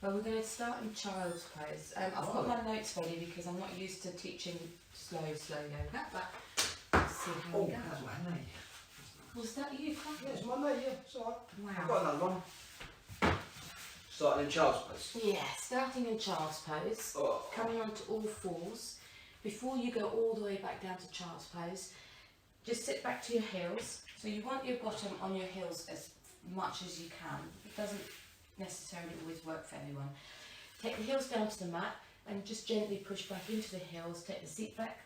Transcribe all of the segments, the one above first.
Well, we're going to start in child's pose. I've got my notes ready because I'm not used to teaching slow yoga, but let's see how we go. That's my mate. Was that you, Frank? Yeah, it's my mate, yeah, it's alright. Wow. I've got another one. Starting in child's pose. Yeah, starting in child's pose, coming onto all fours. Before you go all the way back down to child's pose, just sit back to your heels. So you want your bottom on your heels as much as you can. It doesn't necessarily always work for everyone. Take the heels down to the mat and just gently push back into the heels. Take the seat back.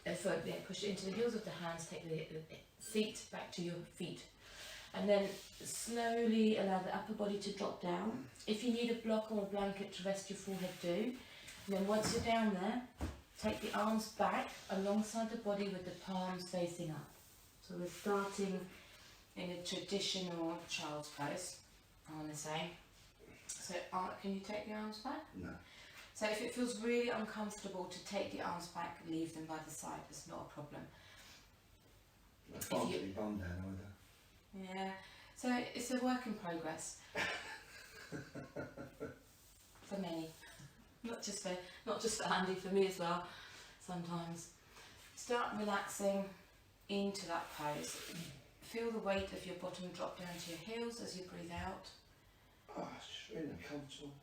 Push it into the heels of the hands. Take the feet back to your feet. And then slowly allow the upper body to drop down. If you need a block or a blanket to rest your forehead, do. And then once you're down there, take the arms back alongside the body with the palms facing up. So we're starting in a traditional child's pose, I want to say. So can you take the arms back? No. So if it feels really uncomfortable to take the arms back, leave them by the side. It's not a problem. I can't get my bum down either. Yeah, so it's a work in progress. For many, not just for Andy, for me as well. Sometimes start relaxing into that pose. Feel the weight of your bottom drop down to your heels as you breathe out. Oh, it's just really uncomfortable.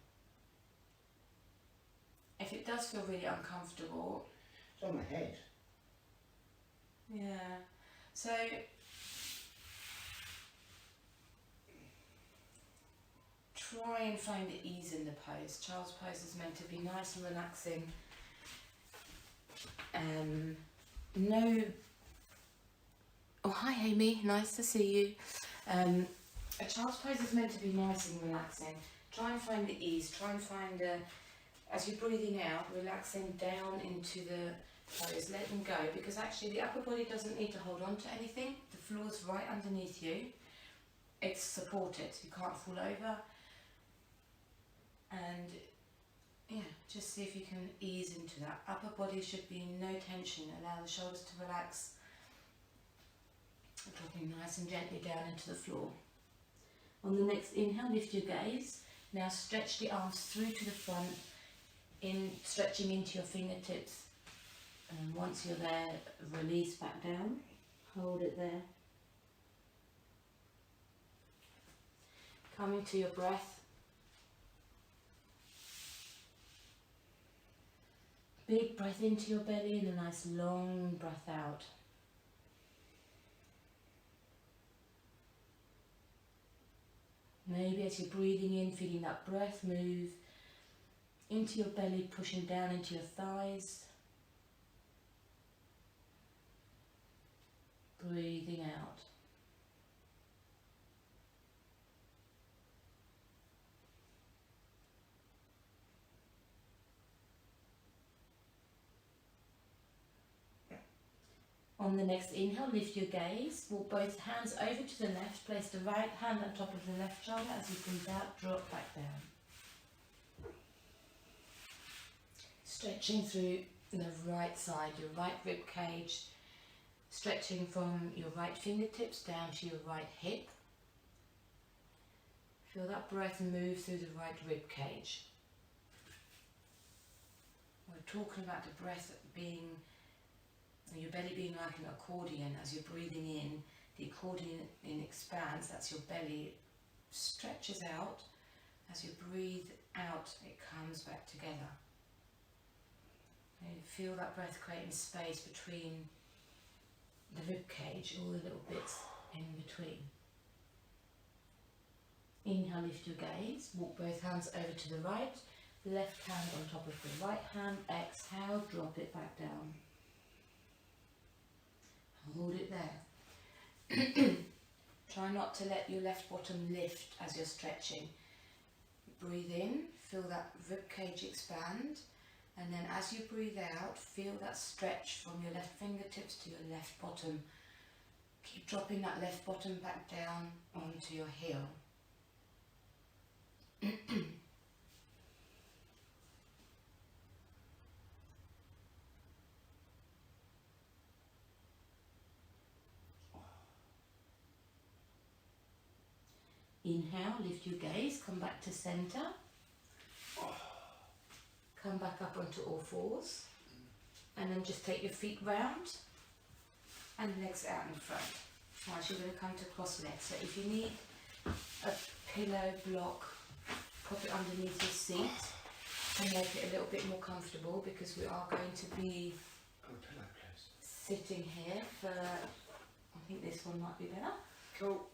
If it does feel really uncomfortable, It's on my head. yeah. So try and find the ease in the pose. Child's pose is meant to be nice and relaxing. No. Oh, hi Amy, nice to see you. A child's pose is meant to be nice and relaxing. Try and find the ease. Try and find as you're breathing out, relaxing down into the pose, let them go, because actually the upper body doesn't need to hold on to anything. The floor's right underneath you. It's supported. You can't fall over. And yeah, just see if you can ease into that. Upper body should be no tension. Allow the shoulders to relax. Dropping nice and gently down into the floor. On the next inhale, lift your gaze. Now stretch the arms through to the front, stretching into your fingertips. And once you're there, release back down. Hold it there. Coming to your breath. Big breath into your belly and a nice long breath out. Maybe as you're breathing in, feeling that breath move into your belly, pushing down into your thighs. Breathing out. On the next inhale, lift your gaze. Walk both hands over to the left. Place the right hand on top of the left shoulder. As you breathe out, drop back down. Stretching through the right side, your right rib cage. Stretching from your right fingertips down to your right hip. Feel that breath move through the right rib cage. We're talking about the breath being, your belly being like an accordion. As you're breathing in, the accordion expands, that's your belly, stretches out. As you breathe out, it comes back together. And you feel that breath creating space between the rib cage, all the little bits in between. Inhale, lift your gaze, walk both hands over to the right, left hand on top of the right hand, exhale, drop it back down. Hold it there. Try not to let your left bottom lift as you're stretching. Breathe in, feel that rib cage expand, and then as you breathe out, feel that stretch from your left fingertips to your left bottom. Keep dropping that left bottom back down onto your heel. Inhale, lift your gaze, come back to centre. Come back up onto all fours. And then just take your feet round and legs out in front. Right, you're going to come to cross legs. So if you need a pillow block, pop it underneath your seat and make it a little bit more comfortable, because we are going to be sitting here for, I think this one might be better. Cool.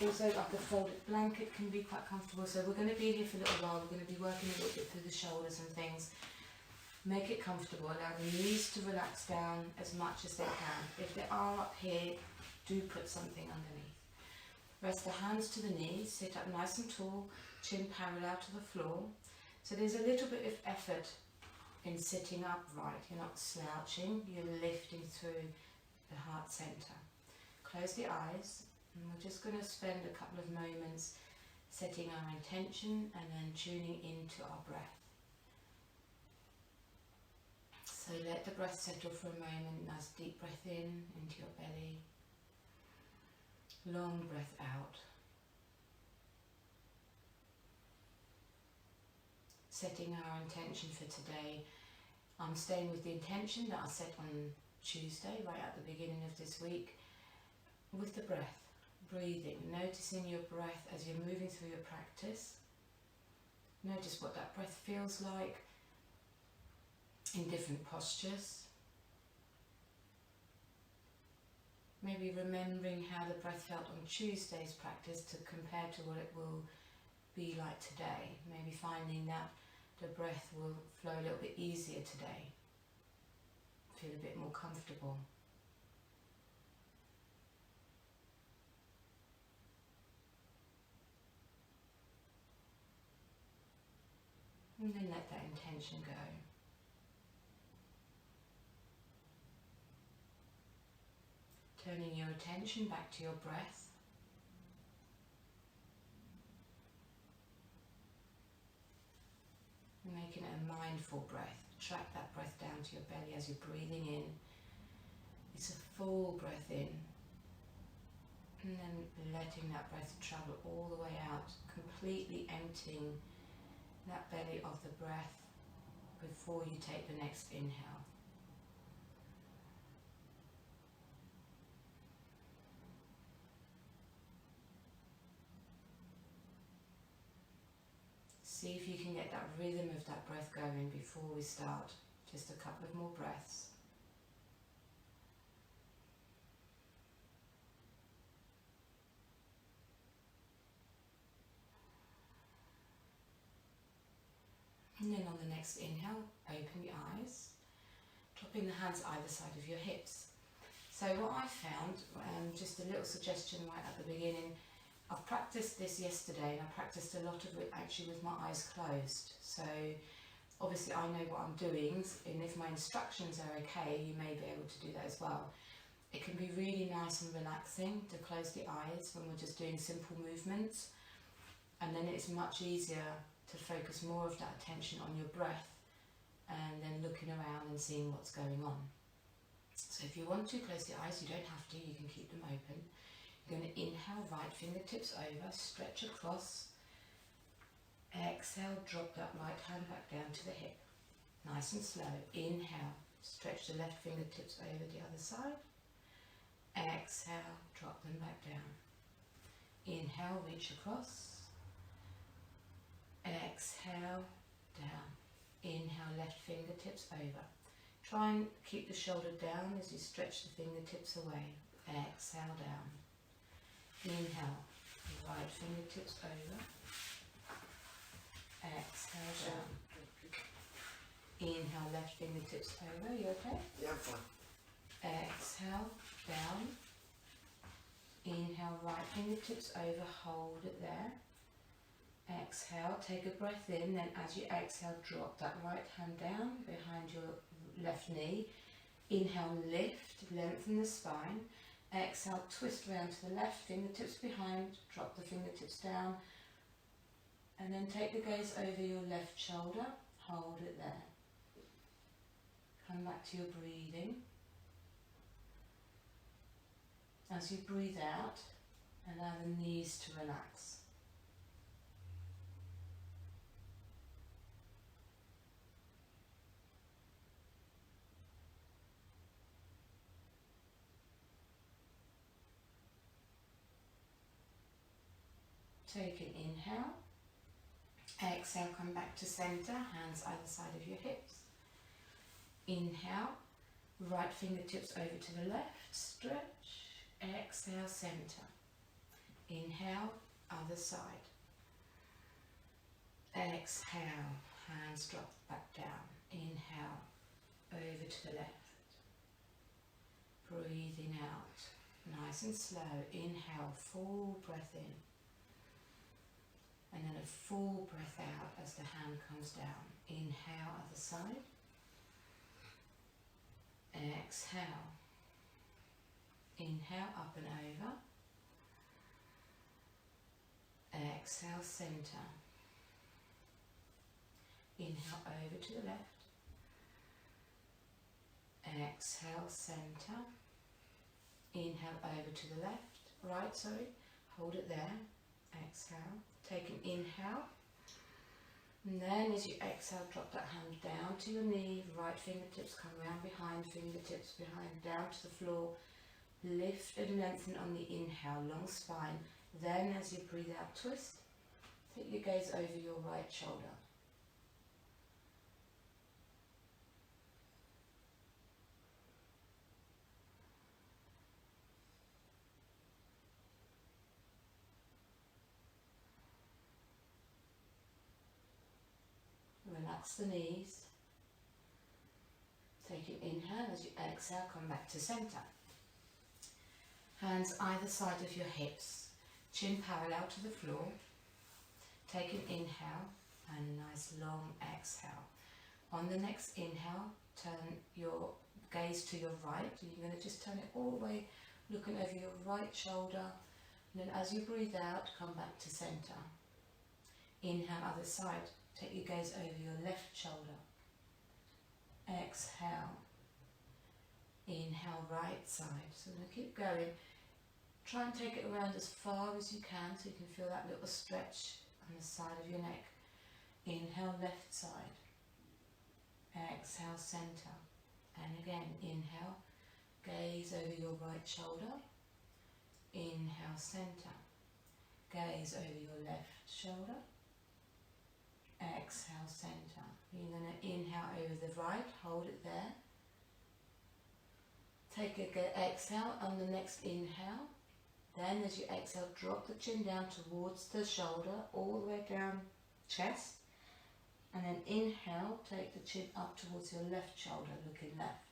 Also, like a folded blanket can be quite comfortable. So we're going to be here for a little while. We're going to be working a little bit through the shoulders and things. Make it comfortable, allow the knees to relax down as much as they can. If they are up here, do put something underneath. Rest the hands to the knees, sit up nice and tall, chin parallel to the floor. So there's a little bit of effort in sitting upright. You're not slouching, you're lifting through the heart centre. Close the eyes, and we're just going to spend a couple of moments setting our intention and then tuning into our breath. So let the breath settle for a moment. Nice deep breath in into your belly. Long breath out. Setting our intention for today. I'm staying with the intention that I set on Tuesday, right at the beginning of this week, with the breath. Breathing, noticing your breath as you're moving through your practice. Notice what that breath feels like in different postures. Maybe remembering how the breath felt on Tuesday's practice to compare to what it will be like today. Maybe finding that the breath will flow a little bit easier today. Feel a bit more comfortable. And then let that intention go. Turning your attention back to your breath. Making it a mindful breath. Track that breath down to your belly as you're breathing in. It's a full breath in. And then letting that breath travel all the way out, completely emptying that belly of the breath before you take the next inhale. See if you can get that rhythm of that breath going before we start. Just a couple of more breaths. And then on the next inhale, open your eyes, dropping the hands either side of your hips. So what I found, just a little suggestion right at the beginning, I've practiced this yesterday and I practiced a lot of it actually with my eyes closed. So obviously I know what I'm doing, and if my instructions are okay, you may be able to do that as well. It can be really nice and relaxing to close the eyes when we're just doing simple movements, and then it's much easier to focus more of that attention on your breath and then looking around and seeing what's going on. So if you want to close the eyes, you don't have to, you can keep them open. You're going to inhale, right fingertips over, stretch across. Exhale, drop that right hand back down to the hip. Nice and slow. Inhale, stretch the left fingertips over the other side. Exhale, drop them back down. Inhale, reach across. Exhale, down. Inhale, left fingertips over. Try and keep the shoulder down as you stretch the fingertips away. Exhale, down. Inhale, right fingertips over. Exhale, down. Inhale, left fingertips over. You okay? Yeah, I'm fine. Exhale, down. Inhale, right fingertips over. Hold it there. Exhale, take a breath in, then as you exhale, drop that right hand down behind your left knee. Inhale, lift, lengthen the spine. Exhale, twist around to the left, fingertips behind, drop the fingertips down, and then take the gaze over your left shoulder, hold it there. Come back to your breathing. As you breathe out, Allow the knees to relax. Take an inhale. Exhale, come back to centre, hands either side of your hips. Inhale, right fingertips over to the left, stretch. Exhale, centre. Inhale, other side. Exhale, hands drop back down. Inhale, over to the left. Breathing out, nice and slow. Inhale, full breath in. And then a full breath out as the hand comes down. Inhale, other side. Exhale. Inhale, up and over. Exhale, centre. Inhale, over to the left. Exhale, centre. Inhale, over to the left. Right, sorry. Hold it there. Exhale. Take an inhale. And then as you exhale, drop that hand down to your knee. Right fingertips come round behind, fingertips behind, down to the floor. Lift and lengthen on the inhale, long spine. Then as you breathe out, twist. Take your gaze over your right shoulder. Relax the knees. Take an inhale. As you exhale, come back to centre. Hands either side of your hips. Chin parallel to the floor. Take an inhale and a nice long exhale. On the next inhale, turn your gaze to your right. You're going to just turn it all the way, looking over your right shoulder. And then as you breathe out, come back to centre. Inhale, other side. Take your gaze over your left shoulder. Exhale. Inhale, right side. So we're going to keep going. Try and take it around as far as you can so you can feel that little stretch on the side of your neck. Inhale, left side. Exhale, centre. And again, inhale. Gaze over your right shoulder. Inhale, centre. Gaze over your left shoulder. Exhale, centre. You're going to inhale over the right, hold it there. Take a good exhale on the next inhale. Then as you exhale, drop the chin down towards the shoulder, all the way down chest. And then inhale, take the chin up towards your left shoulder, looking left.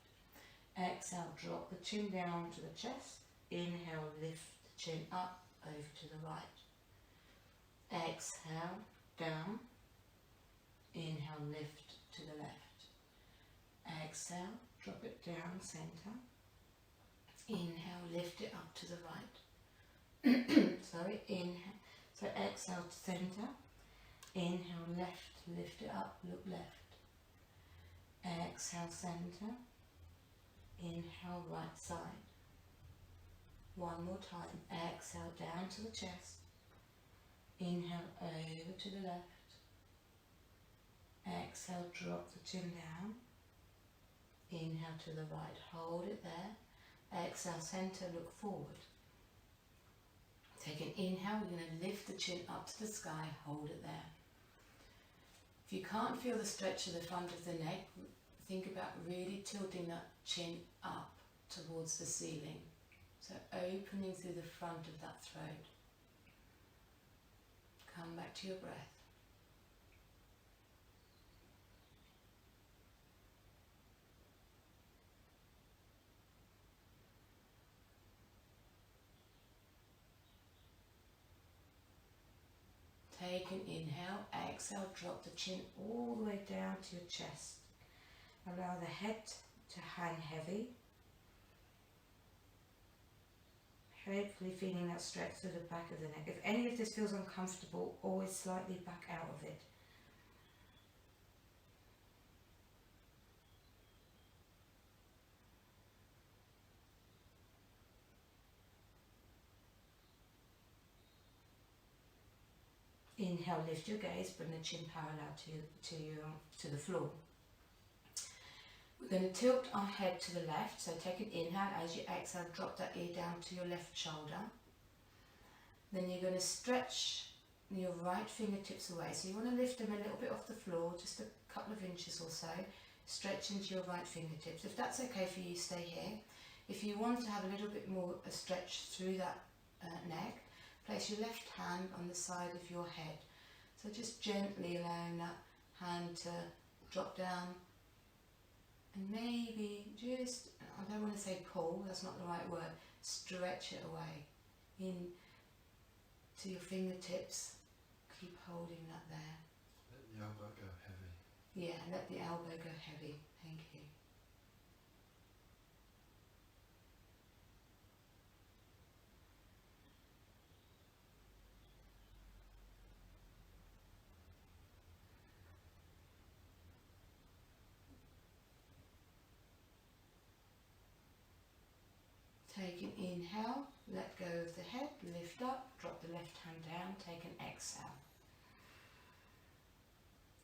Exhale, drop the chin down to the chest. Inhale, lift the chin up over to the right. Exhale, down. Inhale, lift to the left. Exhale, drop it down, centre. Inhale, lift it up to the right. Sorry, inhale. So exhale, centre. Inhale, left, lift it up, look left. Exhale, centre. Inhale, right side. One more time. Exhale, down to the chest. Inhale, over to the left. Exhale, drop the chin down. Inhale to the right, hold it there. Exhale, centre, look forward. Take an inhale, we're going to lift the chin up to the sky, hold it there. If you can't feel the stretch of the front of the neck, think about really tilting that chin up towards the ceiling. So opening through the front of that throat. Come back to your breath. Take an inhale, exhale, drop the chin all the way down to your chest. Allow the head to hang heavy. Hopefully feeling that stretch through the back of the neck. If any of this feels uncomfortable, always slightly back out of it. inhale, lift your gaze, bring the chin parallel to the floor. We're going to tilt our head to the left, so take an inhale. As you exhale, drop that ear down to your left shoulder. Then you're going to stretch your right fingertips away, so you want to lift them a little bit off the floor, just a couple of inches or so. Stretch into your right fingertips. If that's okay for you, stay here. If you want to have a little bit more a stretch through that neck, place your left hand on the side of your head. So just gently allowing that hand to drop down, and maybe just, I don't want to say pull, that's not the right word, stretch it away in to your fingertips. Keep holding that there. Let the elbow go heavy. Yeah, let the elbow go heavy. Thank you. Take an inhale, let go of the head, lift up, drop the left hand down, take an exhale.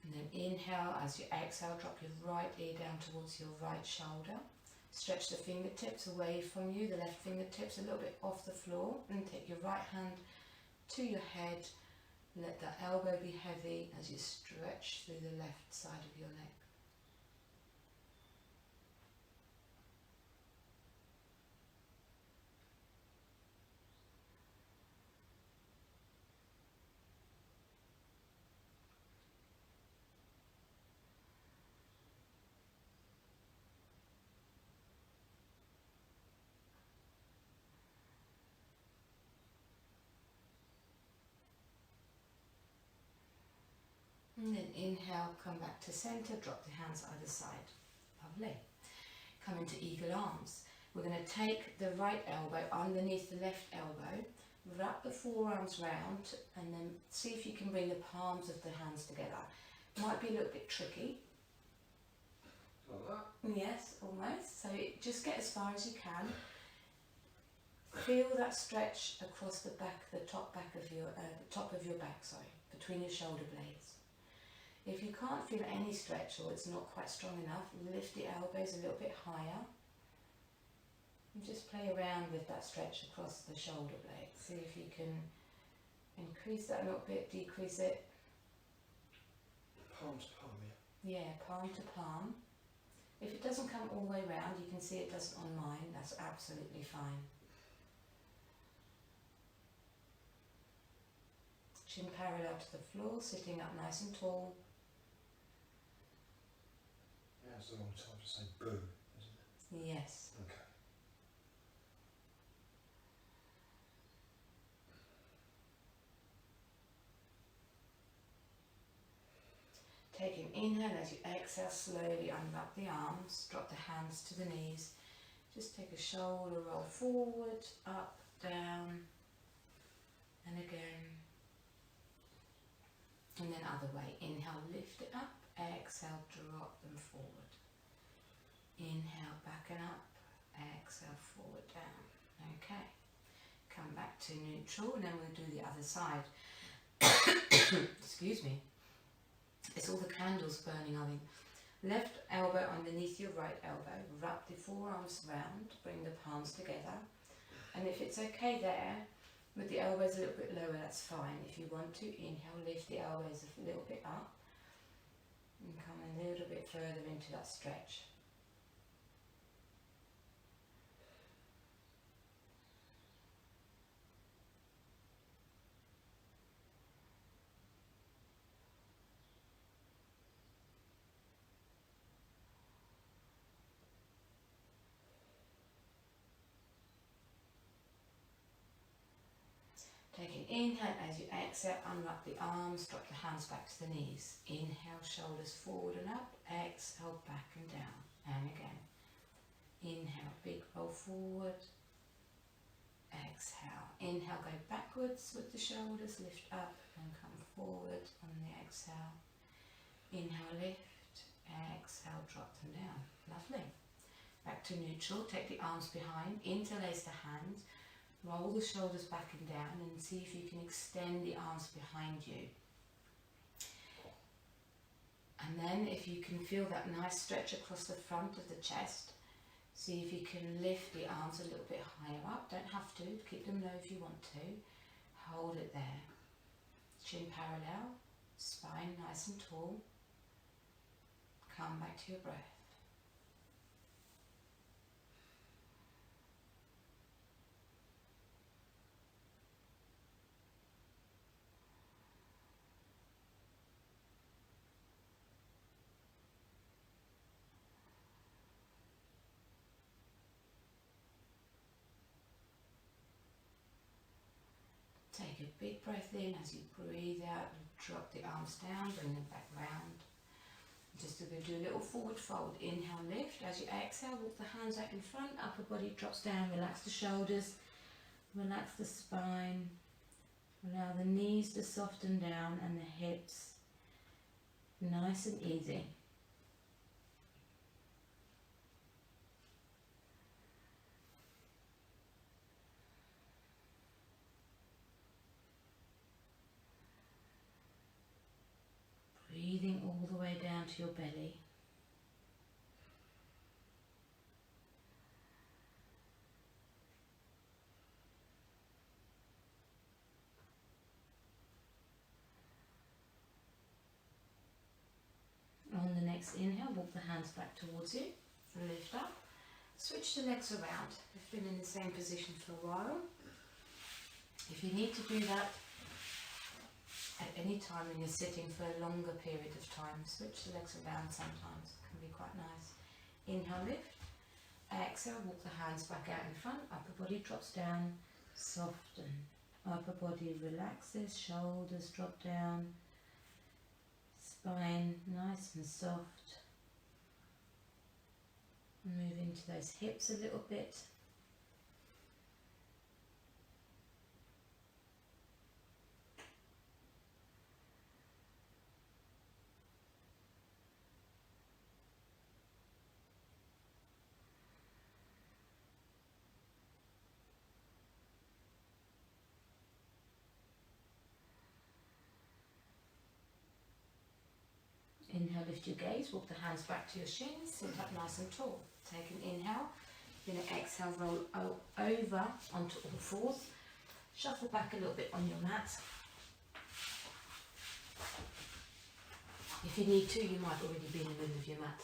And then inhale, as you exhale, drop your right ear down towards your right shoulder. Stretch the fingertips away from you, the left fingertips a little bit off the floor, and take your right hand to your head. Let the elbow be heavy as you stretch through the left side of your neck. And then inhale, come back to centre, drop the hands either side. Lovely. Come into eagle arms. We're going to take the right elbow underneath the left elbow, wrap the forearms round, and then see if you can bring the palms of the hands together. Might be a little bit tricky. Like that? Yes, almost. So just get as far as you can. Feel that stretch across the back, the top of your back, sorry, between your shoulder blades. If you can't feel any stretch or it's not quite strong enough, lift the elbows a little bit higher and just play around with that stretch across the shoulder blades. See if you can increase that a little bit, decrease it. Palm to palm, yeah. Yeah, palm to palm. If it doesn't come all the way around, you can see it doesn't on mine, that's absolutely fine. Chin parallel to the floor, sitting up nice and tall. Yeah, it's the wrong time to say boo, isn't it? Yes. Okay. Take an inhale. As you exhale, slowly unwrap the arms, drop the hands to the knees. Just take a shoulder roll forward, up, down, and again. And then other way. Inhale, lift it up. Exhale, drop them forward. Inhale, back and up. Exhale, forward, down. Okay. Come back to neutral, and then we'll do the other side. Excuse me. It's all the candles burning, I think. Left elbow underneath your right elbow. Wrap the forearms round. Bring the palms together. And if it's okay there, with the elbows a little bit lower, that's fine. If you want to, inhale, lift the elbows a little bit up. And come a little bit further into that stretch. Take an inhale. As you exhale, unwrap the arms, drop the hands back to the knees. Inhale, shoulders forward and up. Exhale, back and down. And again. Inhale, big roll forward. Exhale. Inhale, go backwards with the shoulders, lift up and come forward on the exhale. Inhale, lift. Exhale, drop them down. Lovely. Back to neutral. Take the arms behind. Interlace the hands. Roll the shoulders back and down and see if you can extend the arms behind you. then if you can feel that nice stretch across the front of the chest, see if you can lift the arms a little bit higher up. Don't have to, keep them low if you want to. Hold it there. Chin parallel, spine nice and tall. Come back to your breath. Take a big breath in as you breathe out, drop the arms down, bring them back round. Just going to do a little forward fold. Inhale, lift. As you exhale, walk the hands out in front, upper body drops down, relax the shoulders, relax the spine, allow the knees to soften down and the hips, nice and easy. Breathing all the way down to your belly. On the next inhale, walk the hands back towards you, lift up, switch the legs around. You've been in the same position for a while. If you need to do that at any time when you're sitting for a longer period of time, switch the legs around sometimes, it can be quite nice. Inhale, lift. Exhale, walk the hands back out in front, upper body drops down, soften. Upper body relaxes, shoulders drop down, spine nice and soft. Move into those hips a little bit. Inhale, lift your gaze, walk the hands back to your shins, sit up nice and tall. Take an inhale, you're going to exhale, roll over onto all fours, shuffle back a little bit on your mat. If you need to, you might already be in the middle of your mat.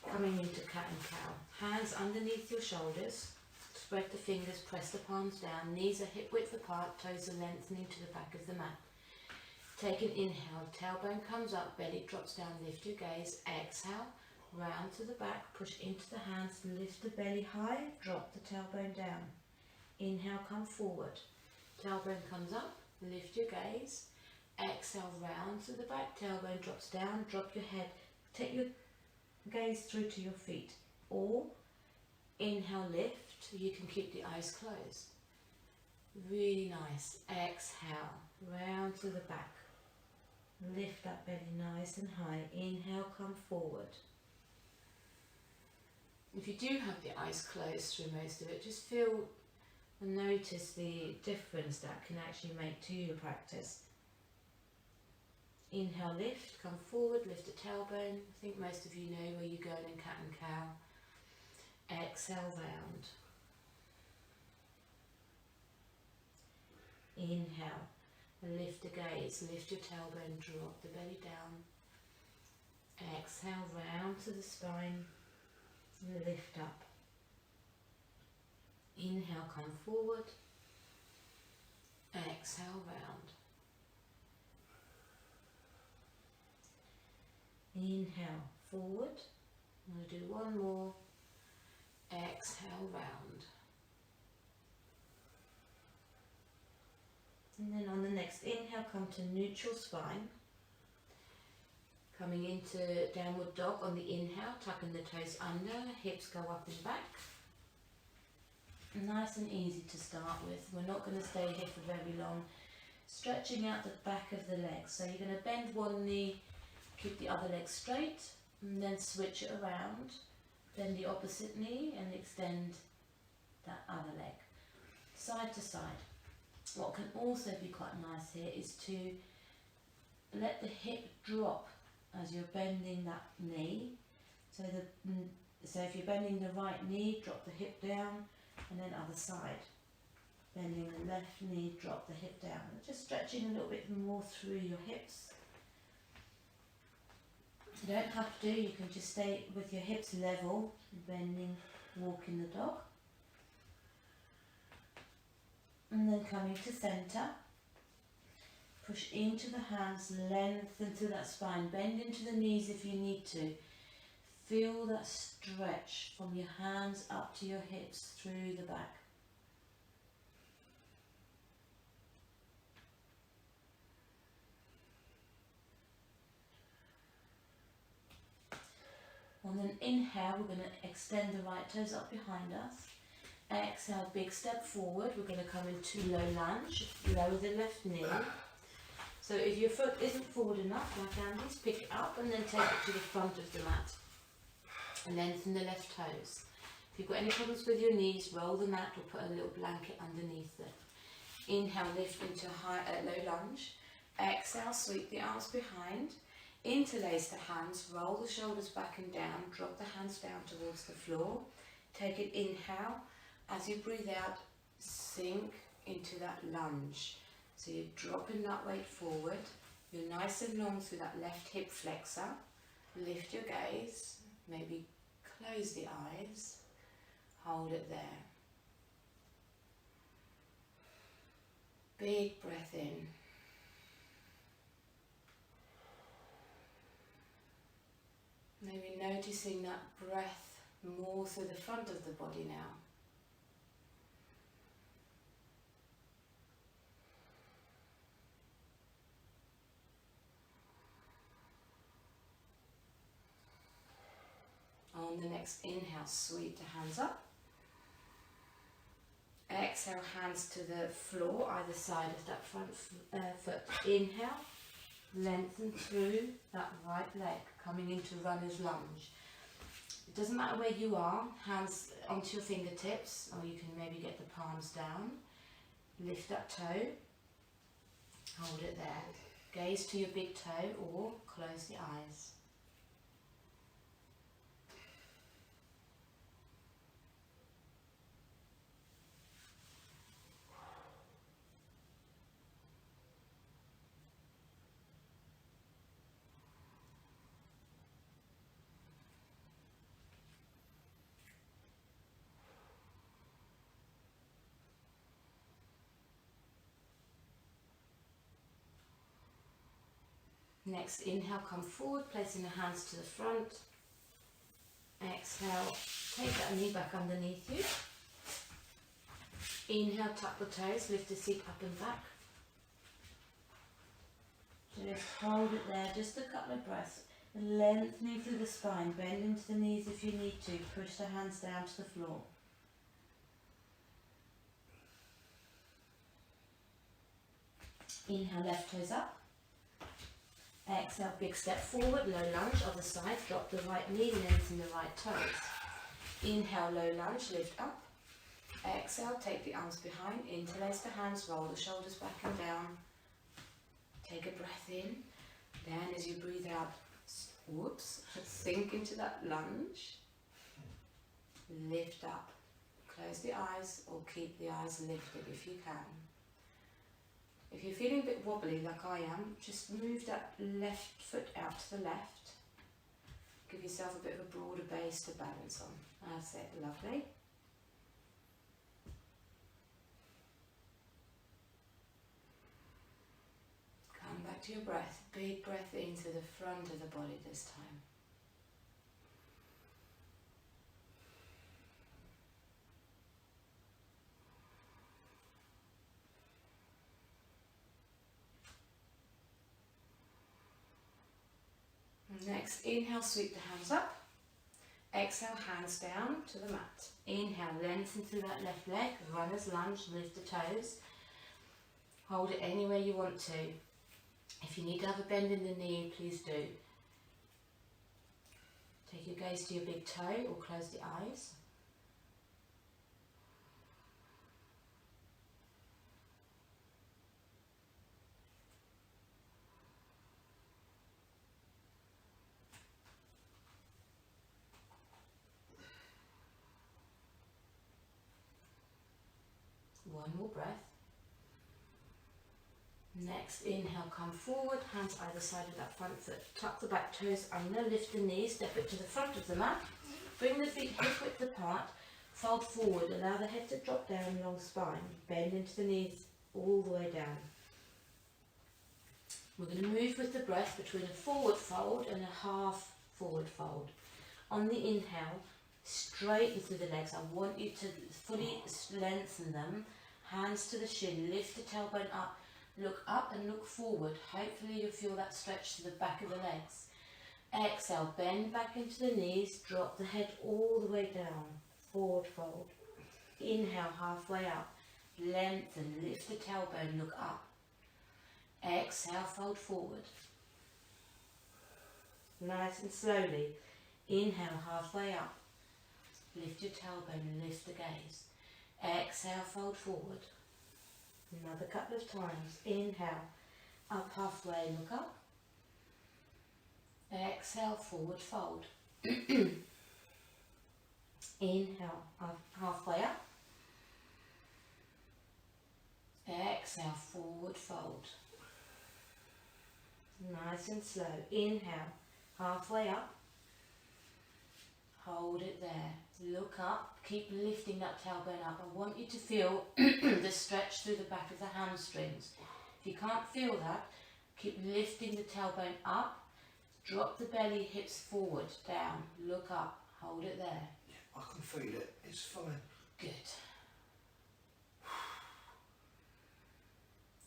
Coming into cat and cow, hands underneath your shoulders, spread the fingers, press the palms down, knees are hip width apart, toes are lengthening to the back of the mat. Take an inhale, tailbone comes up, belly drops down, lift your gaze, exhale, round to the back, push into the hands, lift the belly high, drop the tailbone down. Inhale, come forward, tailbone comes up, lift your gaze, exhale, round to the back, tailbone drops down, drop your head, take your gaze through to your feet, or inhale, lift, you can keep the eyes closed. Really nice, exhale, round to the back. Lift that belly nice and high. Inhale, come forward. If you do have the eyes closed through most of it, just feel and notice the difference that can actually make to your practice. Inhale, lift, come forward, lift the tailbone. I think most of you know where you're going in cat and cow. Exhale, round. Inhale. Lift the gaze, lift your tailbone, drop the belly down. Exhale, round to the spine, lift up. Inhale, come forward. Exhale, round. Inhale, forward. I'm going to do one more. Exhale, round. And then on the next inhale, come to neutral spine. Coming into downward dog on the inhale, tucking the toes under, hips go up and back. Nice and easy to start with. We're not going to stay here for very long. Stretching out the back of the legs. So you're going to bend one knee, keep the other leg straight, and then switch it around. Bend the opposite knee and extend that other leg. Side to side. What can also be quite nice here is to let the hip drop as you're bending that knee. So if you're bending the right knee, drop the hip down, and then other side. Bending the left knee, drop the hip down. Just stretching a little bit more through your hips. You don't have to, you can just stay with your hips level, bending, walking the dog. And then coming to centre. Push into the hands, lengthen through that spine, bend into the knees if you need to. Feel that stretch from your hands up to your hips through the back. On an inhale, we're going to extend the right toes up behind us. Exhale, big step forward. We're going to come into low lunge, lower the left knee. So if your foot isn't forward enough, like Andy's, pick it up and then take it to the front of the mat. And lengthen the left toes. If you've got any problems with your knees, roll the mat or put a little blanket underneath it. Inhale, lift into low lunge. Exhale, sweep the arms behind. Interlace the hands, roll the shoulders back and down, drop the hands down towards the floor. Take an inhale. As you breathe out, sink into that lunge. So you're dropping that weight forward. You're nice and long through that left hip flexor. Lift your gaze, maybe close the eyes. Hold it there. Big breath in. Maybe noticing that breath more through the front of the body now. On the next inhale, sweep the hands up. Exhale, hands to the floor, either side of that front foot. Inhale, lengthen through that right leg, coming into runner's lunge. It doesn't matter where you are, hands onto your fingertips, or you can maybe get the palms down. Lift that toe, hold it there. Gaze to your big toe or close the eyes. Next inhale, come forward, placing the hands to the front. Exhale, take that knee back underneath you. Inhale, tuck the toes, lift the seat up and back. Just hold it there, just a couple of breaths. Lengthening through the spine, bend into the knees if you need to. Push the hands down to the floor. Inhale, left toes up. Exhale, big step forward, low lunge, other side, drop the right knee, lengthen the right toes. Inhale, low lunge, lift up. Exhale, take the arms behind, interlace the hands, roll the shoulders back and down. Take a breath in. Then as you breathe out, sink into that lunge. Lift up. Close the eyes or keep the eyes lifted if you can. If you're feeling a bit wobbly like I am, just move that left foot out to the left. Give yourself a bit of a broader base to balance on. That's it, lovely. Come back to your breath. Big breath into the front of the body this time. Next, inhale, sweep the hands up. Exhale, hands down to the mat. Inhale, lengthen through that left leg, runner's lunge, lift the toes. Hold it anywhere you want to. If you need to have a bend in the knee, please do. Take your gaze to your big toe or close the eyes. One more breath. Next inhale, come forward, hands either side of that front foot. Tuck the back toes under, lift the knees, step it to the front of the mat. Bring the feet hip width apart, fold forward, allow the head to drop down, long spine. Bend into the knees all the way down. We're going to move with the breath between a forward fold and a half forward fold. On the inhale, straighten through the legs. I want you to fully lengthen them. Hands to the shin, lift the tailbone up. Look up and look forward. Hopefully you'll feel that stretch to the back of the legs. Exhale, bend back into the knees, drop the head all the way down, forward fold. Inhale, halfway up, lengthen, lift the tailbone, look up. Exhale, fold forward. Nice and slowly. Inhale, halfway up, lift your tailbone, lift the gaze. Exhale, fold forward. Another couple of times. Inhale, up halfway, look up. Exhale, forward fold. Inhale, up halfway up. Exhale, forward fold. Nice and slow. Inhale, halfway up. Hold it there. Look up. Keep lifting that tailbone up. I want you to feel the stretch through the back of the hamstrings. If you can't feel that, keep lifting the tailbone up. Drop the belly, hips forward, down. Look up. Hold it there. I can feel it. It's fine. Good.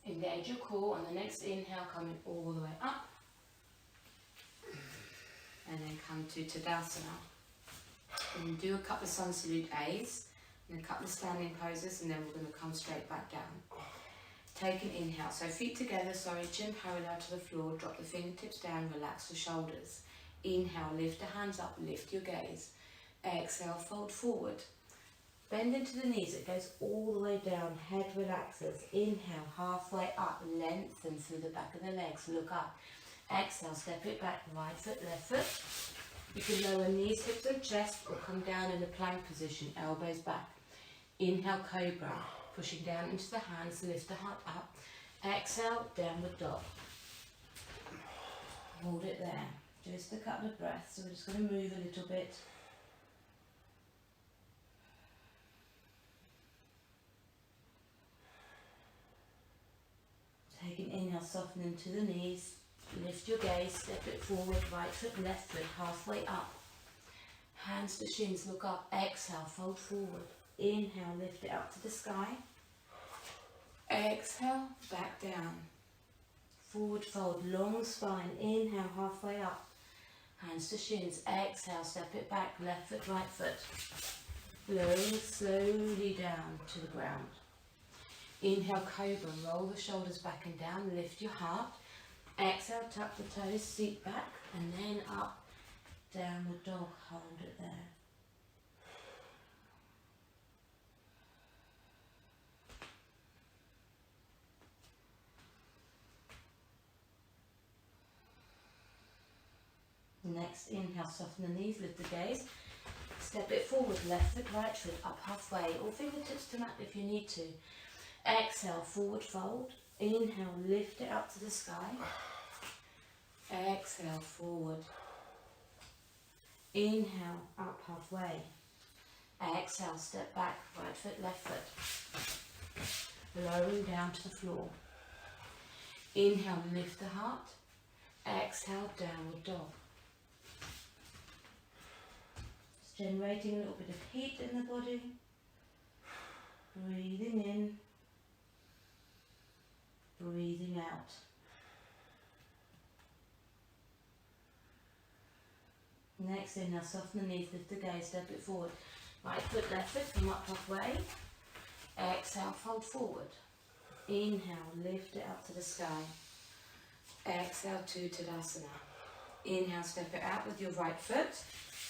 Engage your core on the next inhale, coming all the way up. And then come to Tadasana. And do a couple of sun salute A's and a couple of standing poses, and then we're going to come straight back down. Take an inhale, so feet together, chin parallel to the floor, drop the fingertips down, relax the shoulders. Inhale, lift the hands up, lift your gaze. Exhale, fold forward. Bend into the knees, it goes all the way down, head relaxes. Inhale, halfway up, lengthen through the back of the legs, look up. Exhale, step it back, right foot, left foot. You can lower knees, hips and chest, or come down in a plank position, elbows back. Inhale, cobra, pushing down into the hands, lift the heart up. Exhale, downward dog. Hold it there. Just a couple of breaths, so we're just going to move a little bit. Take an inhale, soften into the knees. Lift your gaze, step it forward, right foot, left foot, halfway up. Hands to shins, look up. Exhale, fold forward. Inhale, lift it up to the sky. Exhale, back down. Forward fold, long spine. Inhale, halfway up. Hands to shins. Exhale, step it back, left foot, right foot. Lowering slowly down to the ground. Inhale, cobra, roll the shoulders back and down, lift your heart. Exhale, tuck the toes, seat back, and then up, downward dog, hold it there. Next, inhale, soften the knees, lift the gaze. Step it forward, left foot, right foot, up halfway, or fingertips to mat if you need to. Exhale, forward fold. Inhale, lift it up to the sky. Exhale, forward. Inhale, up halfway. Exhale, step back, right foot, left foot. Lowering down to the floor. Inhale, lift the heart. Exhale, downward dog. Just generating a little bit of heat in the body. Breathing in. Breathing out. Next, inhale, soften the knees, lift the gaze, step it forward. Right foot, left foot, come up halfway. Exhale, fold forward. Inhale, lift it up to the sky. Exhale to Tadasana. Inhale, step it out with your right foot.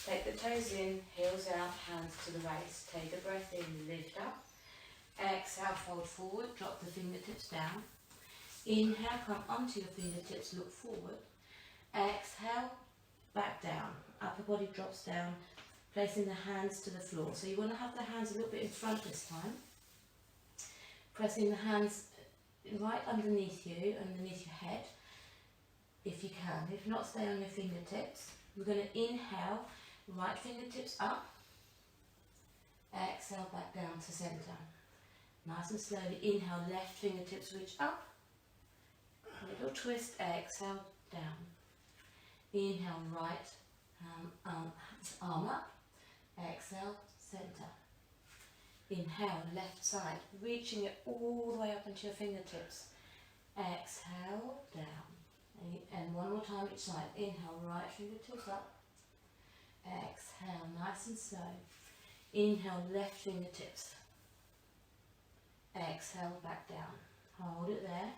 Take the toes in, heels out, hands to the waist. Take a breath in, lift up. Exhale, fold forward, drop the fingertips down. Inhale, come onto your fingertips, look forward. Exhale, back down. Upper body drops down, placing the hands to the floor. So you want to have the hands a little bit in front this time. Pressing the hands right underneath you, underneath your head, if you can. If not, stay on your fingertips. We're going to inhale, right fingertips up, exhale back down to centre. Nice and slowly inhale, left fingertips reach up, little twist, exhale down. Inhale, right arm up, exhale, centre. Inhale, left side, reaching it all the way up into your fingertips. Exhale, down. And one more time each side. Inhale, right fingertips up. Exhale, nice and slow. Inhale, left fingertips. Exhale, back down. Hold it there.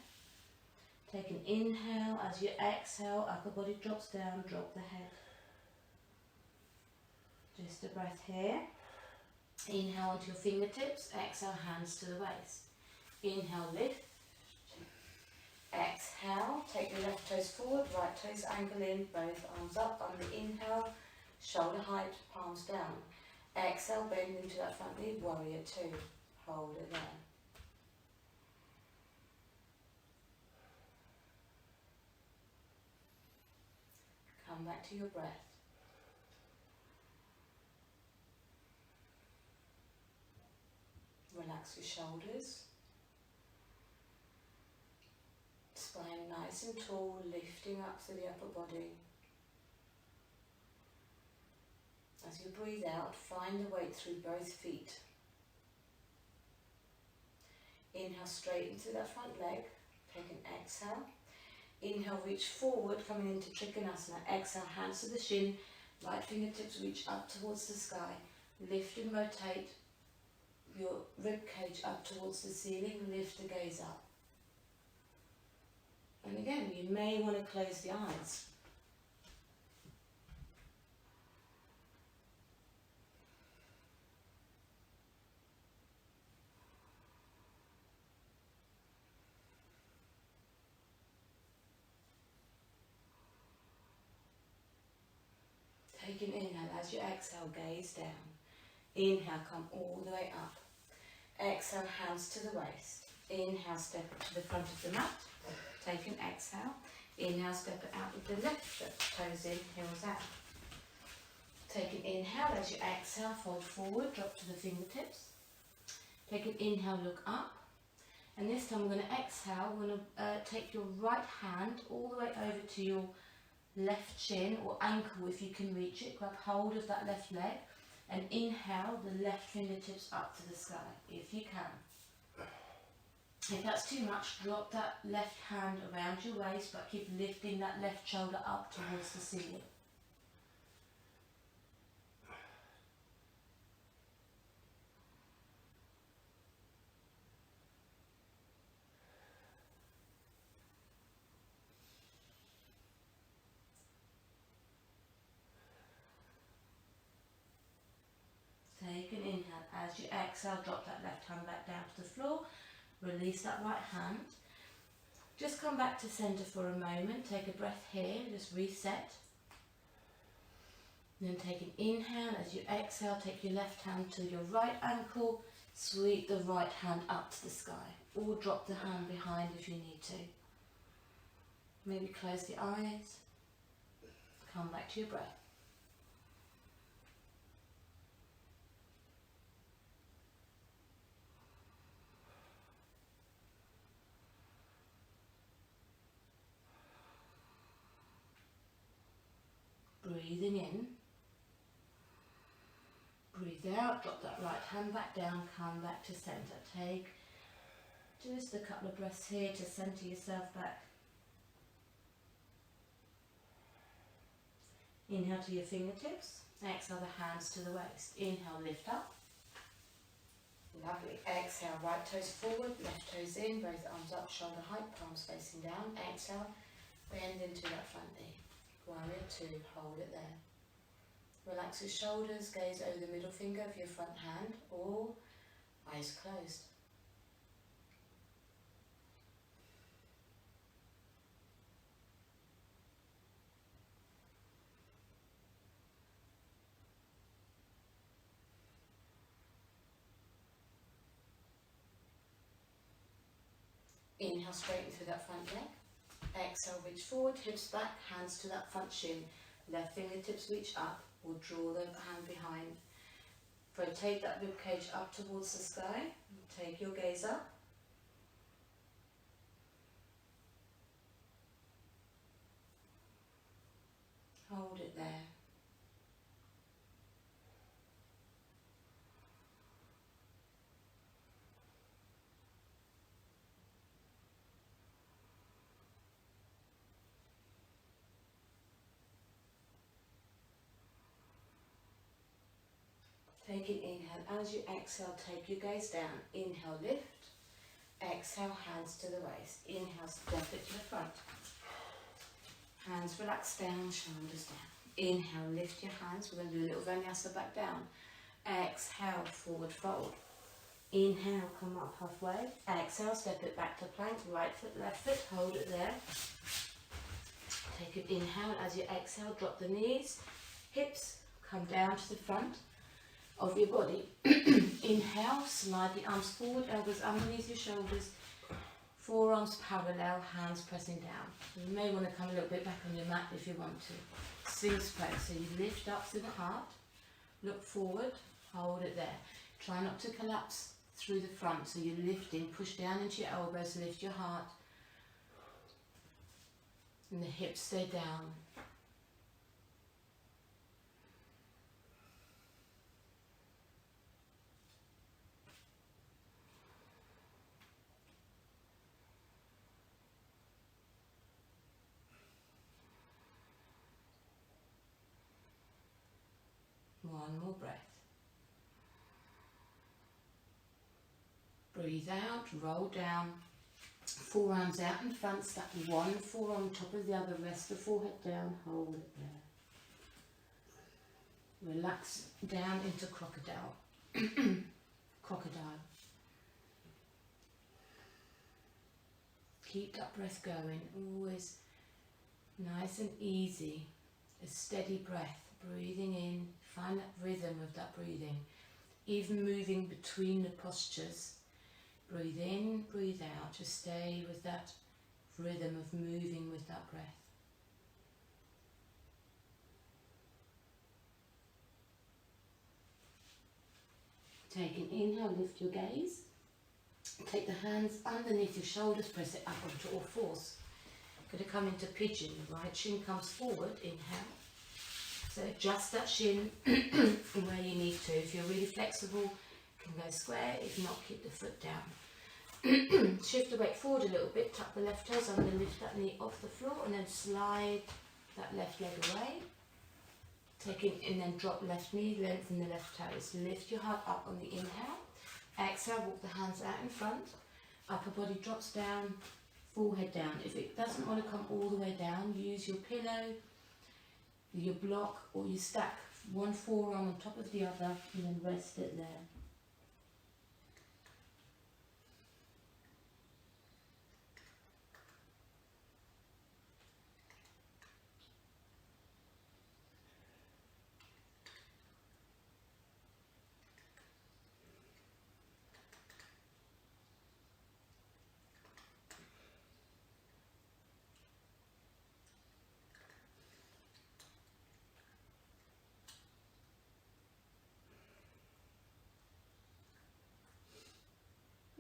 Take an inhale. As you exhale, upper body drops down, drop the head. Just a breath here. Inhale onto your fingertips, exhale, hands to the waist. Inhale, lift. Exhale, take your left toes forward, right toes angle in, both arms up on the inhale, shoulder height, palms down. Exhale, bend into that front knee, warrior two. Hold it there. Come back to your breath. Relax your shoulders. Spine nice and tall, lifting up through the upper body. As you breathe out, find the weight through both feet. Inhale, straighten through that front leg. Take an exhale. Inhale, reach forward, coming into Trikonasana. Exhale, hands to the shin. Right fingertips reach up towards the sky. Lift and rotate your rib cage up towards the ceiling. Lift the gaze up. And again, you may want to close the eyes. Take an inhale. As you exhale, gaze down. Inhale, come all the way up. Exhale, hands to the waist. Inhale, step up to the front of the mat. Take an exhale. Inhale, step it out with the left foot. Toes in, heels out. Take an inhale. As you exhale, fold forward, drop to the fingertips. Take an inhale, look up. And this time we're going to exhale. We're going to take your right hand all the way over to your left shin or ankle if you can reach it. Grab hold of that left leg and inhale the left fingertips up to the sky if you can. If that's too much, drop that left hand around your waist but keep lifting that left shoulder up towards the ceiling. Take an inhale. As you exhale, drop that left hand back down to the floor. Release that right hand. Just come back to centre for a moment. Take a breath here. Just reset. Then take an inhale. As you exhale, take your left hand to your right ankle. Sweep the right hand up to the sky. Or drop the hand behind if you need to. Maybe close the eyes. Come back to your breath. Breathing in, breathe out, drop that right hand back down, come back to centre. Take just a couple of breaths here to centre yourself back. Inhale to your fingertips, exhale the hands to the waist. Inhale, lift up. Lovely. Exhale, right toes forward, left toes in, both arms up, shoulder height, palms facing down. Exhale, bend into that front knee. Warrior two, hold it there. Relax your shoulders, gaze over the middle finger of your front hand or eyes closed. Inhale, straighten through that front leg. Exhale, reach forward, hips back, hands to that front shin. Left fingertips reach up, or draw the hand behind. Rotate that rib cage up towards the sky. Take your gaze up. Hold it there. Take an inhale. As you exhale, take your gaze down. Inhale, lift. Exhale, hands to the waist. Inhale, step it to the front. Hands relax down, shoulders down. Inhale, lift your hands. We're going to do a little Vinyasa back down. Exhale, forward fold. Inhale, come up halfway. Exhale, step it back to plank. Right foot, left foot. Hold it there. Take an inhale. As you exhale, drop the knees. Hips come down to the front of your body. Inhale, slide the arms forward, elbows underneath your shoulders. Forearms parallel, hands pressing down. You may want to come a little bit back on your mat if you want to. Sphinx pose, so you lift up through the heart, look forward, hold it there. Try not to collapse through the front, so you're lifting, push down into your elbows, lift your heart, and the hips stay down. One more breath. Breathe out, roll down, forearms out in front, stack one forearm on top of the other, rest the forehead down, hold it there. Relax down into crocodile. Crocodile. Keep that breath going, always nice and easy, a steady breath, breathing in, find that rhythm of that breathing, even moving between the postures. Breathe in, breathe out, just stay with that rhythm of moving with that breath. Take an inhale, lift your gaze. Take the hands underneath your shoulders, press it up onto all fours. Going to come into pigeon, the right shin comes forward, inhale. So adjust that shin where you need to. If you're really flexible, you can go square. If not, keep the foot down. Shift the weight forward a little bit, tuck the left toes under, lift that knee off the floor, and then slide that left leg away. Take it and then drop left knee, lengthen the left toes. Lift your heart up on the inhale. Exhale, walk the hands out in front. Upper body drops down, forehead down. If it doesn't want to come all the way down, use your pillow, your block, or you stack one forearm on top of the other and then rest it there.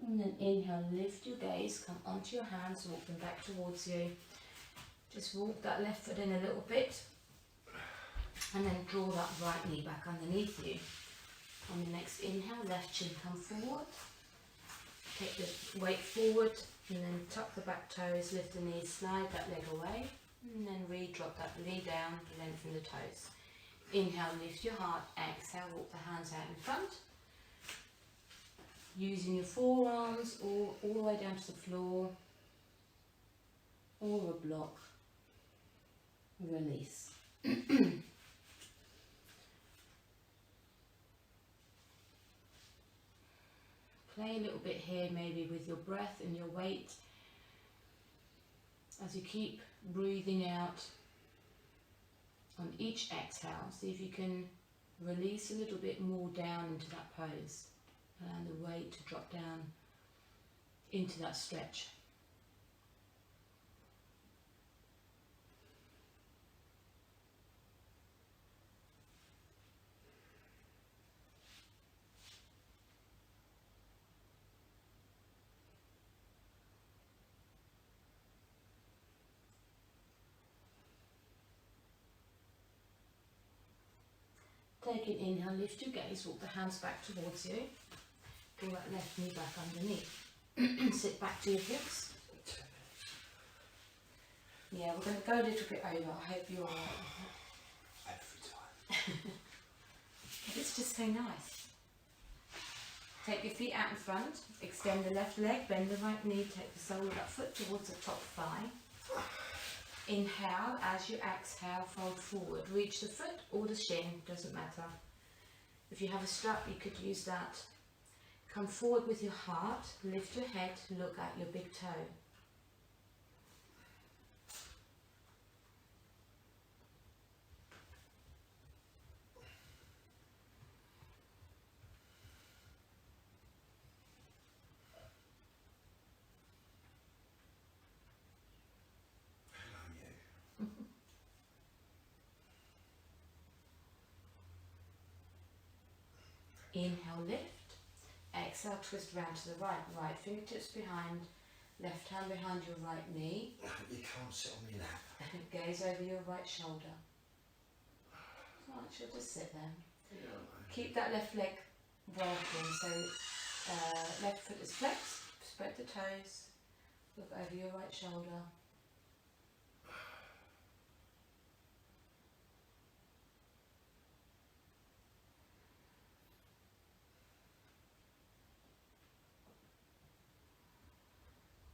And then inhale, lift your gaze, come onto your hands, walk them back towards you. Just walk that left foot in a little bit and then draw that right knee back underneath you. On the next inhale, left shin come forward. Take the weight forward and then tuck the back toes, lift the knees, slide that leg away and then re-drop that knee down, lengthen the toes. Inhale, lift your heart, exhale, walk the hands out in front. Using your forearms all the way down to the floor, or a block, release. Play a little bit here maybe with your breath and your weight as you keep breathing out on each exhale. See if you can release a little bit more down into that pose. And the weight to drop down into that stretch. leg in, inhale, lift your gaze, walk the hands back towards you. Pull that left knee back underneath. Sit back to your hips. Yeah, we're going to go a little bit over. I hope you're alright with that. Every time. It's just so nice. Take your feet out in front, extend the left leg, bend the right knee, take the sole of that foot towards the top thigh. Inhale, as you exhale, fold forward. Reach the foot or the shin, doesn't matter. If you have a strap, you could use that. Come forward with your heart, lift your head, look at your big toe. Inhale, lift. Exhale, twist round to the right. Right fingertips behind, left hand behind your right knee. You can't sit on my lap. Gaze over your right shoulder. Right, she'll just sit there. Yeah. Keep that left leg working. So left foot is flexed. Spread the toes. Look over your right shoulder.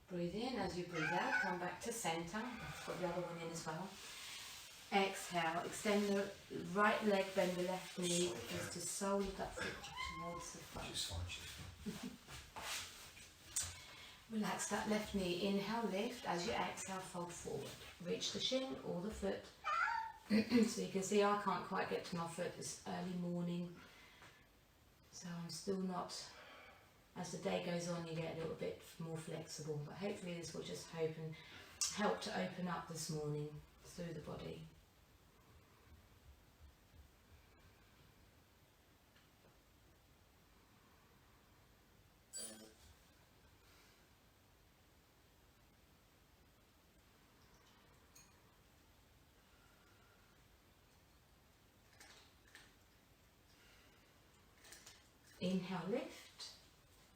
Breathe in. As you breathe out, come back to centre. Let's put the other one in as well. Exhale, extend the right leg, bend the left knee, just to sole of that foot towards the front. She's fine, she's fine. Relax that left knee. Inhale, lift. As you exhale, fold forward. Reach the shin or the foot. So you can see I can't quite get to my foot. It's early morning, so I'm still not. As the day goes on, you get a little bit more flexible, but hopefully this will just help to open up this morning through the body. Inhale, lift.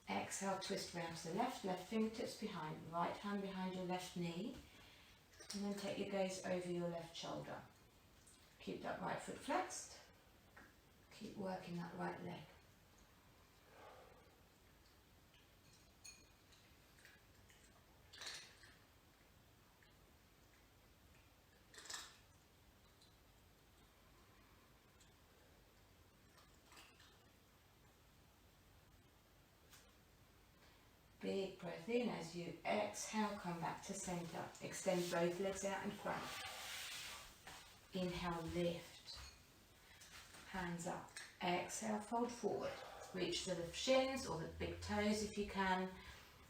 Exhale, twist round to the left, left fingertips behind, right hand behind your left knee, and then take your gaze over your left shoulder. Keep that right foot flexed, keep working that right leg. Big breath in. As you exhale, come back to centre. Extend both legs out in front. Inhale, lift. Hands up. Exhale, fold forward. Reach to the shins or the big toes if you can.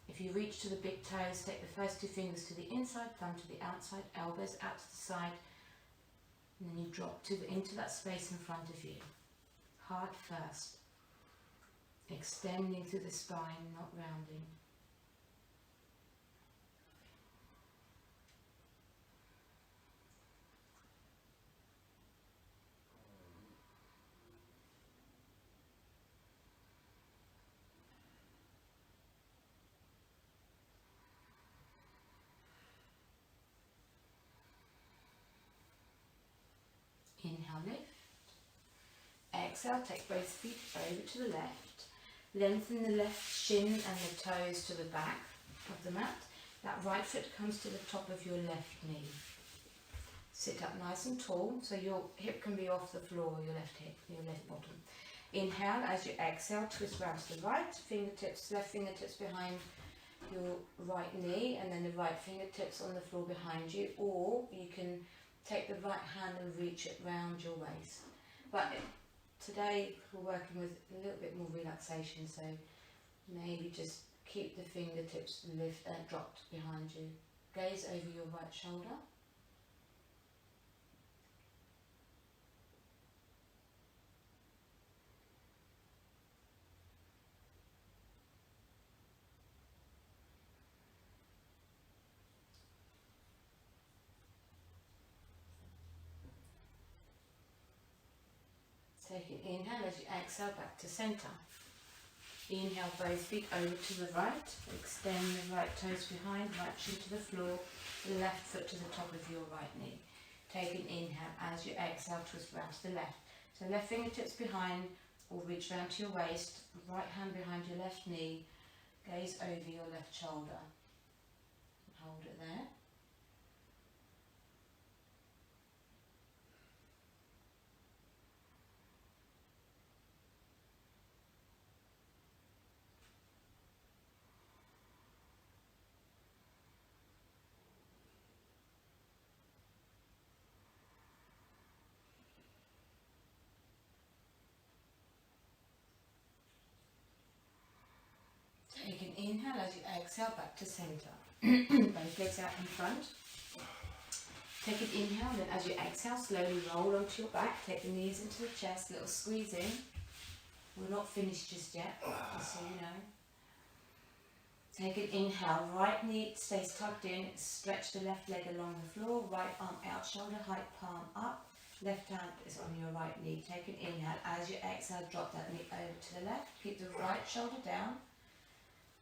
If you reach to the big toes, take the first two fingers to the inside, thumb to the outside, elbows out to the side. And then you drop into that space in front of you. Heart first. Extending through the spine, not rounding. Inhale, lift. Exhale, take both feet over to the left. Lengthen the left shin and the toes to the back of the mat. That right foot comes to the top of your left knee. Sit up nice and tall so your hip can be off the floor, your left hip, your left bottom. Inhale, as you exhale, twist round to the right, left fingertips behind your right knee, and then the right fingertips on the floor behind you, or you can take the right hand and reach it round your waist. But today we're working with a little bit more relaxation, so maybe just keep the fingertips dropped behind you. Gaze over your right shoulder. Take an inhale as you exhale back to centre. Inhale both feet over to the right. Extend the right toes behind, right shin to the floor, the left foot to the top of your right knee. Take an inhale as you exhale, twist round to the left. So left fingertips behind or reach round to your waist, right hand behind your left knee, gaze over your left shoulder. Hold it there. Take an inhale as you exhale back to centre. Both legs out in front. Take an inhale, then as you exhale, slowly roll onto your back. Take the knees into the chest, little squeeze in. We're not finished just yet, just so you know. Take an inhale, right knee stays tucked in, stretch the left leg along the floor, right arm out, shoulder height, palm up. Left hand is on your right knee. Take an inhale, as you exhale, drop that knee over to the left. Keep the right shoulder down.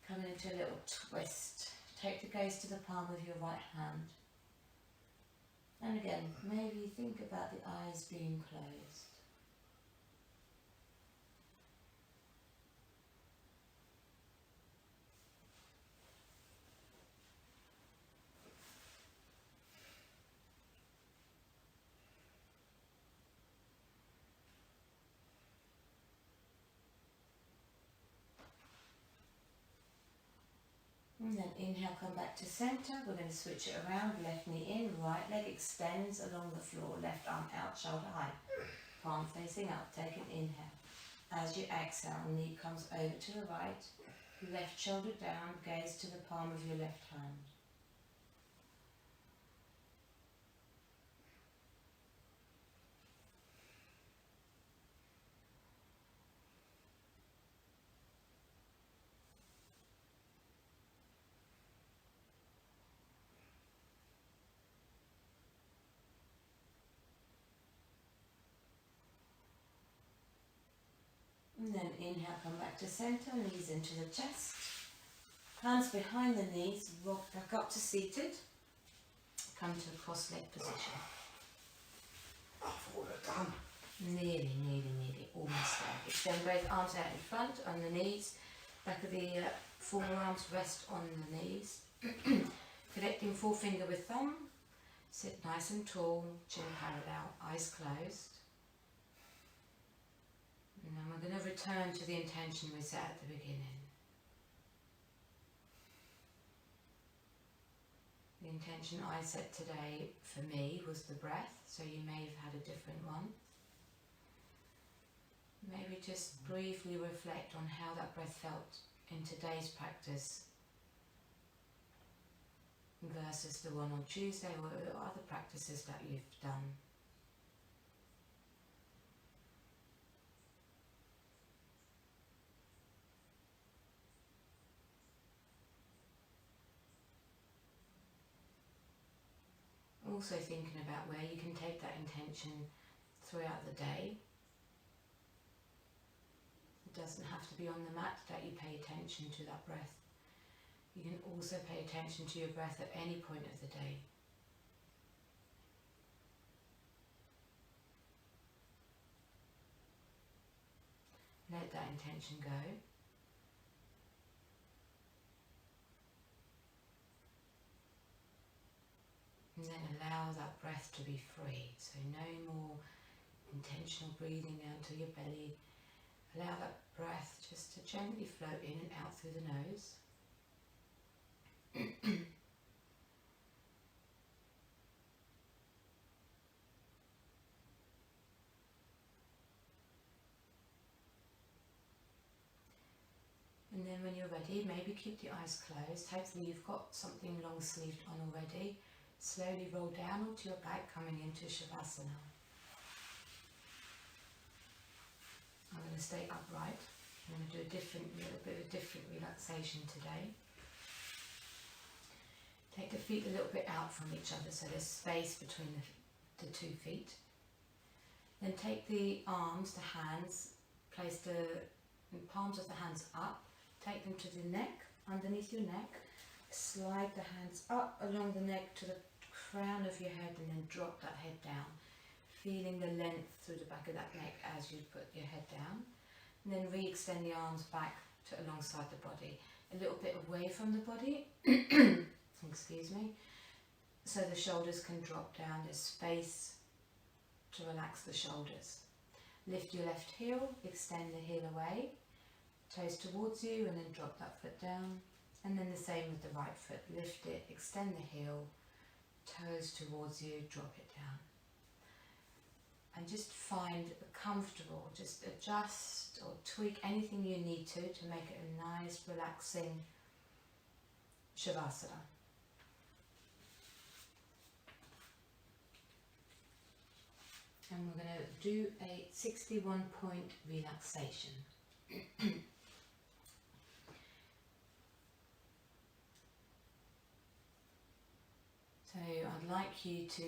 Coming into a little twist. Take the gaze to the palm of your right hand. And again, maybe think about the eyes being closed. And then inhale, come back to centre. We're going to switch it around. Left knee in, right leg extends along the floor. Left arm out, shoulder height. Palm facing up. Take an inhale. As you exhale, knee comes over to the right. Left shoulder down, gaze to the palm of your left hand. And then inhale, come back to centre, knees into the chest. Hands behind the knees, rock back up to seated. Come to a cross leg position. I thought we're done. Nearly, almost there. Extend both arms out in front on the knees. Back of the forearms rest on the knees. Connecting forefinger with thumb. Sit nice and tall, chin parallel, eyes closed. And then we're going to return to the intention we set at the beginning. The intention I set today for me was the breath, so you may have had a different one. Maybe just briefly reflect on how that breath felt in today's practice versus the one on Tuesday or other practices that you've done. Also thinking about where you can take that intention throughout the day. It doesn't have to be on the mat that you pay attention to that breath. You can also pay attention to your breath at any point of the day. Let that intention go. And then allow that breath to be free. So no more intentional breathing down to your belly. Allow that breath just to gently flow in and out through the nose. And then when you're ready, maybe keep the eyes closed. Hopefully you've got something long sleeved on already. Slowly roll down onto your back, coming into Shavasana. I'm going to stay upright. I'm going to do a little bit of different relaxation today. Take the feet a little bit out from each other so there's space between the two feet. Then take the arms, the hands, place the palms of the hands up, take them to the neck, underneath your neck, slide the hands up along the neck to the crown of your head and then drop that head down, feeling the length through the back of that neck as you put your head down. And then re-extend the arms back to alongside the body, a little bit away from the body, excuse me, so the shoulders can drop down. There's space to relax the shoulders. Lift your left heel, extend the heel away, toes towards you, and then drop that foot down. And then the same with the right foot, lift it, extend the heel, toes towards you, drop it down. And just find comfortable, just adjust or tweak anything you need to make it a nice, relaxing Shavasana. And we're going to do a 61-point relaxation. So I'd like you to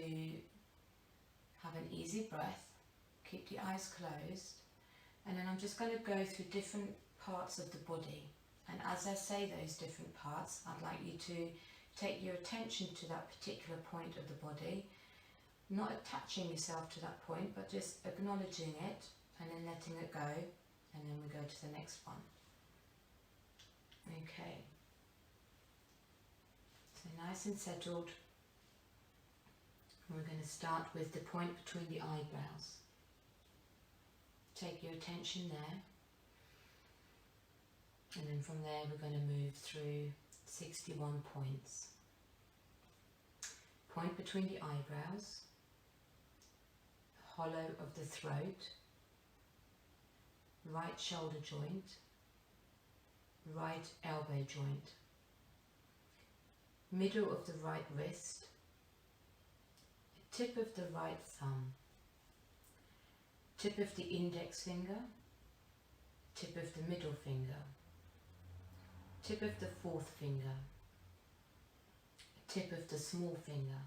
have an easy breath, keep the eyes closed, and then I'm just going to go through different parts of the body. And as I say those different parts, I'd like you to take your attention to that particular point of the body, not attaching yourself to that point, but just acknowledging it and then letting it go, and then we go to the next one. Okay. So nice and settled. We're going to start with the point between the eyebrows. Take your attention there. And then from there we're going to move through 61 points. Point between the eyebrows, hollow of the throat, right shoulder joint, right elbow joint, middle of the right wrist, tip of the right thumb, tip of the index finger, tip of the middle finger, tip of the fourth finger, tip of the small finger,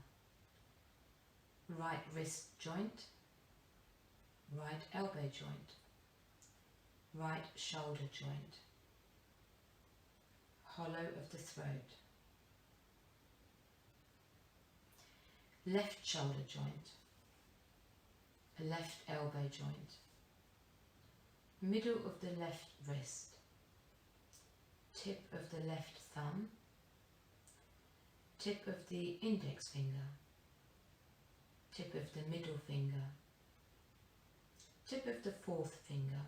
right wrist joint, right elbow joint, right shoulder joint, hollow of the throat, left shoulder joint, left elbow joint, middle of the left wrist, tip of the left thumb, tip of the index finger, tip of the middle finger, tip of the fourth finger,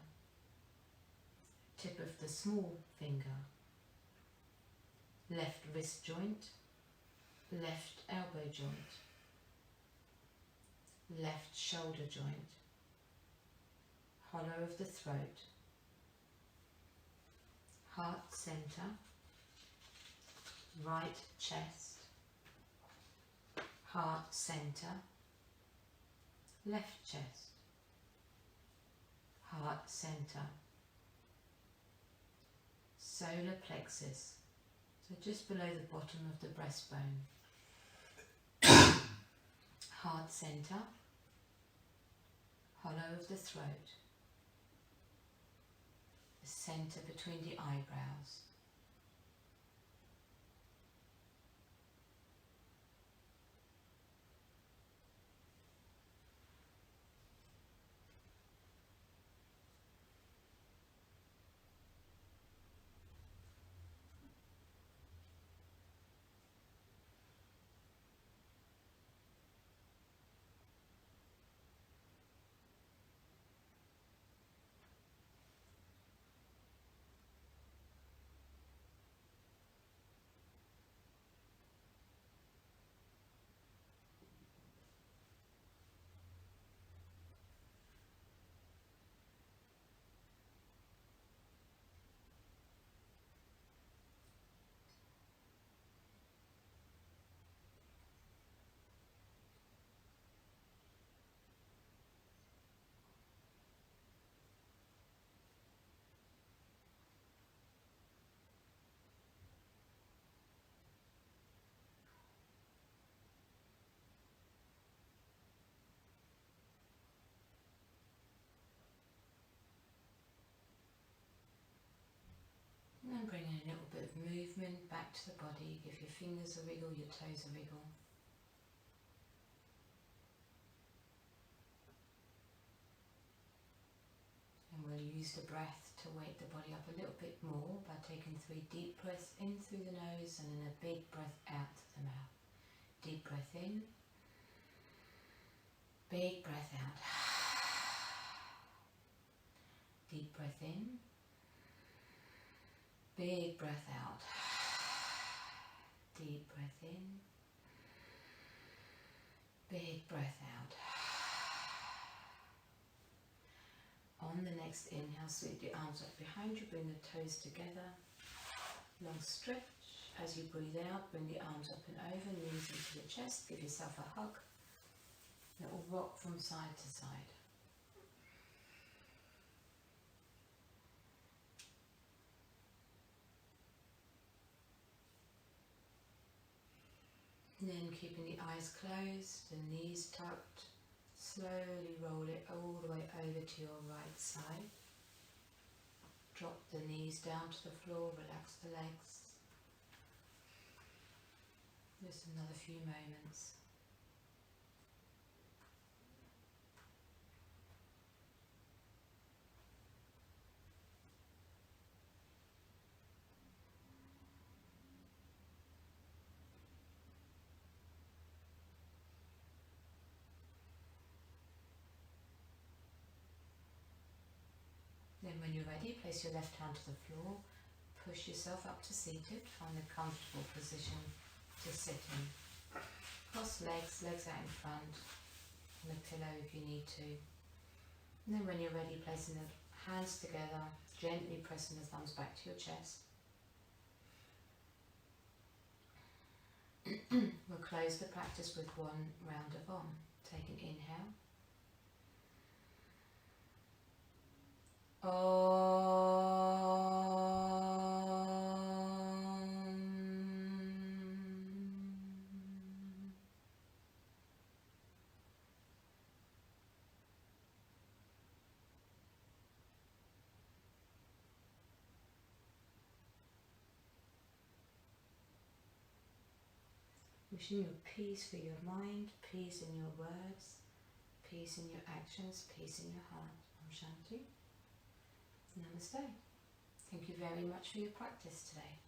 tip of the small finger, left wrist joint, left elbow joint, left shoulder joint, hollow of the throat, heart center, right chest, heart center, left chest, heart center, solar plexus, so just below the bottom of the breastbone, heart center, hollow of the throat, the center between the eyebrows, to the body. Give your fingers a wriggle, your toes a wriggle. And we'll use the breath to wake the body up a little bit more by taking 3 deep breaths in through the nose and then a big breath out through the mouth. Deep breath in, big breath out. Deep breath in, big breath out. Deep breath in, big breath out. On the next inhale, sweep the arms up behind you, bring the toes together, long stretch. As you breathe out, bring the arms up and over, knees into the chest, give yourself a hug. Little rock from side to side. And then keeping the eyes closed, the knees tucked, slowly roll it all the way over to your right side. Drop the knees down to the floor, relax the legs. Just another few moments. Then when you're ready, place your left hand to the floor, push yourself up to seated, find a comfortable position to sit in. Cross legs, legs out in front, on a pillow if you need to. And then when you're ready, placing the hands together, gently pressing the thumbs back to your chest. We'll close the practice with 1 round of Om. Take an inhale. Wishing you peace for your mind, peace in your words, peace in your actions, peace in your heart. Om Shanti. Namaste. Thank you very much for your practice today.